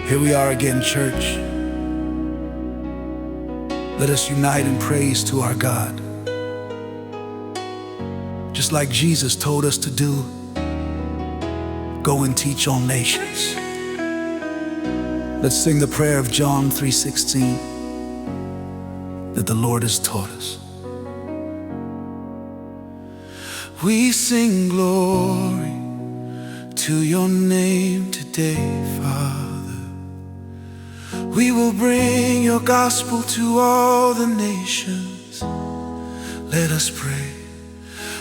Here we are again, church. Let us unite in praise to our God. Just like Jesus told us to do, go and teach all nations. Let's sing the prayer of John 3:16 that the Lord has taught us. We sing glory to your name today, Father. We will bring your gospel to all the nations. Let us pray.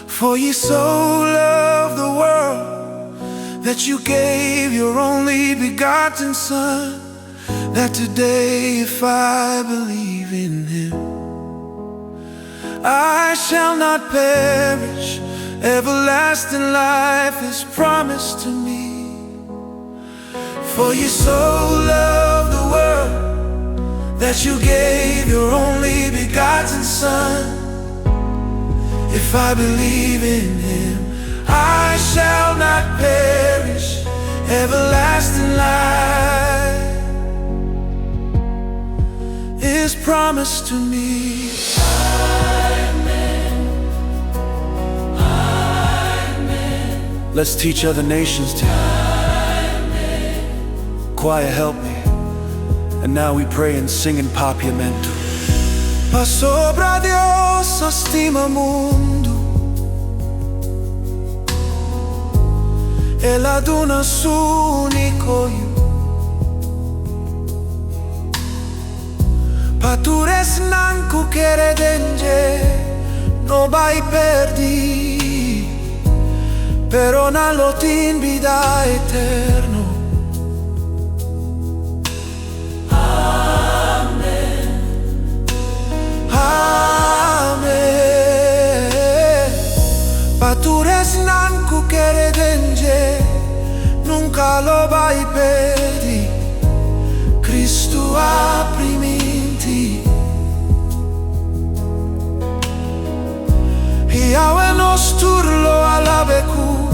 For you so loved the world that you gave your only begotten Son, that today if I believe in him, I shall not perish. Everlasting life is promised to me. For you so loved the world that you gave your only begotten Son. If I believe in him, I shall not perish. Everlasting life is promised to me. Amen. Amen. Let's teach other nations too. Choir, help me. And now we pray and sing in papiamento. Pa sobra Dios estima mundo, Él aduna su único hijo, pa tu res nanku kere denje, no vai perdi, pero na lotin vida eterno. Patures nanku kere denje, nunca lo vai perdi. Cristo apriminti, Yahweh nosturlo alabeku,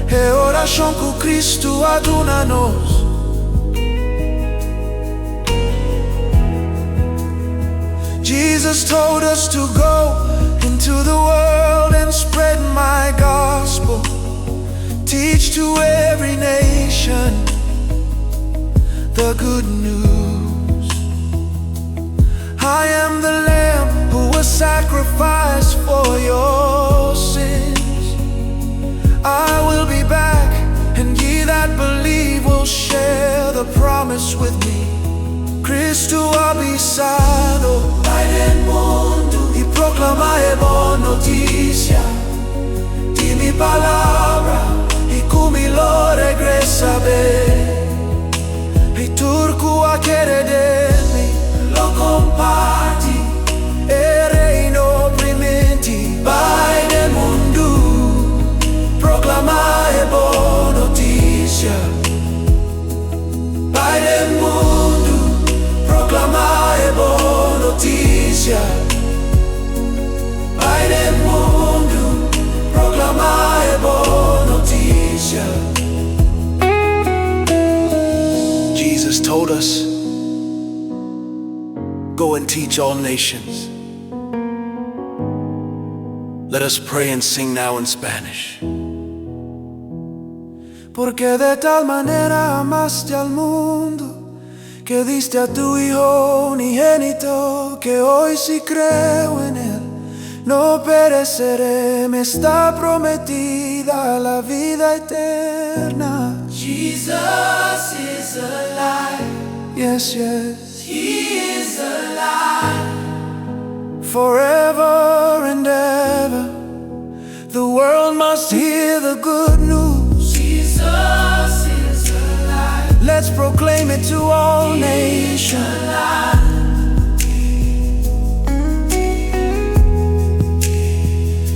e ora shonku Cristo aduna nos. Jesus told us to go into the world and spread my gospel. Teach to every nation the good news. I am the Lamb who was sacrificed for your sins. I will be back, and ye that believe will share the promise with me. Cristo abisado nel mondo y proclamare buona notizia di mi palabra y cumi lo regresa ver. E turco a credermi lo comparti e reino oprimenti. Vai nel mondo, proclamare buona notizia. Vai nel mondo, proclamare buona notizia. Vai nel mondo, proclamare buona notizia. Jesus told us, go and teach all nations. Let us pray and sing now in Spanish. Porque de tal manera amaste al mundo, que diste a tu Hijo unigénito, que hoy si creo en él no pereceré, me está prometida la vida eterna. Jesus is alive. Yes, yes, he is alive. Forever and ever, the world must hear the good news. Jesus is alive. Let's proclaim it to all nations.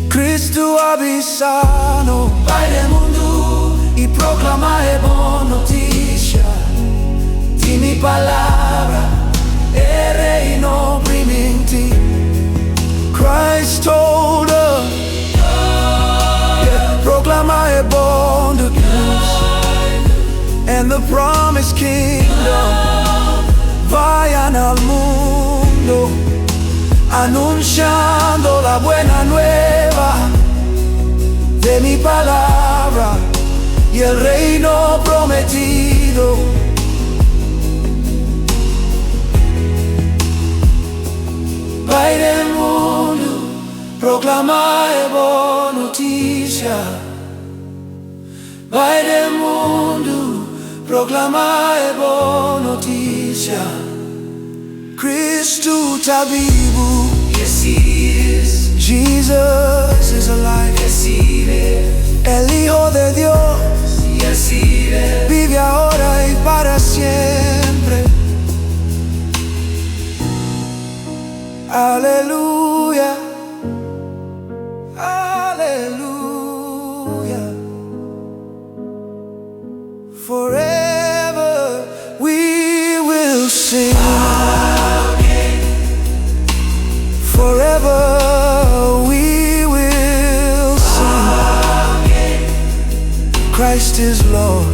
Cristo abisano, vai nel mondo y proclama buona notizia di mi palabra e reino oprimenti. Christ told us, proclama buona news. and the promised kingdom. Vayan al mundo anunciando la buena nueva de mi palabra y el reino prometido. Vai nel mondo, proclamare buona notizia. Vai nel mondo, proclamare buona notizia. Cristo tabibu, Yes, He is. Jesus is alive. Yes, He lives. El Hijo de Dios Yes, He lives. vive ahora y para siempre. Aleluya, aleluya. Forever we will sing. Forever we will sing. Christ is Lord.